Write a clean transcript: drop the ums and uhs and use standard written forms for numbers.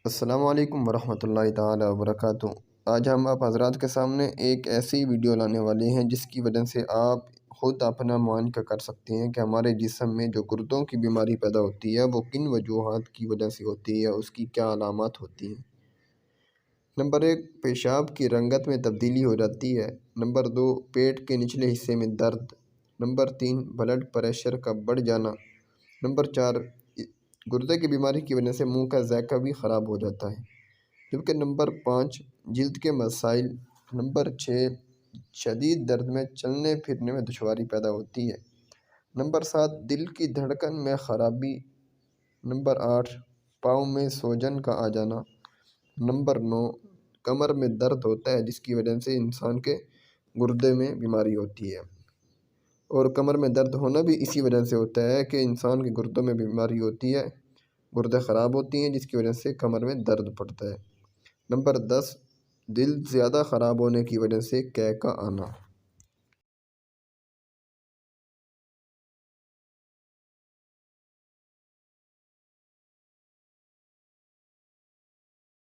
السلام علیکم ورحمۃ اللہ تعالی وبرکاتہ۔ آج ہم آپ حضرات کے سامنے ایک ایسی ویڈیو لانے والے ہیں جس کی وجہ سے آپ خود اپنا معائنہ کر سکتے ہیں کہ ہمارے جسم میں جو گردوں کی بیماری پیدا ہوتی ہے وہ کن وجوہات کی وجہ سے ہوتی ہے، اس کی کیا علامات ہوتی ہیں۔ نمبر 1، پیشاب کی رنگت میں تبدیلی ہو جاتی ہے۔ نمبر 2، پیٹ کے نچلے حصے میں درد۔ نمبر 3، بلڈ پریشر کا بڑھ جانا۔ نمبر 4، گردے کی بیماری کی وجہ سے منہ کا ذائقہ بھی خراب ہو جاتا ہے۔ جبکہ نمبر 5، جلد کے مسائل۔ نمبر 6، شدید درد میں چلنے پھرنے میں دشواری پیدا ہوتی ہے۔ نمبر 7، دل کی دھڑکن میں خرابی۔ نمبر 8، پاؤں میں سوجن کا آ جانا۔ نمبر 9، کمر میں درد ہوتا ہے جس کی وجہ سے انسان کے گردے میں بیماری ہوتی ہے، اور کمر میں درد ہونا بھی اسی وجہ سے ہوتا ہے کہ انسان کے گردوں میں بیماری ہوتی ہے، گردے خراب ہوتی ہیں جس کی وجہ سے کمر میں درد پڑتا ہے۔ نمبر 10، دل زیادہ خراب ہونے کی وجہ سے قے کا آنا۔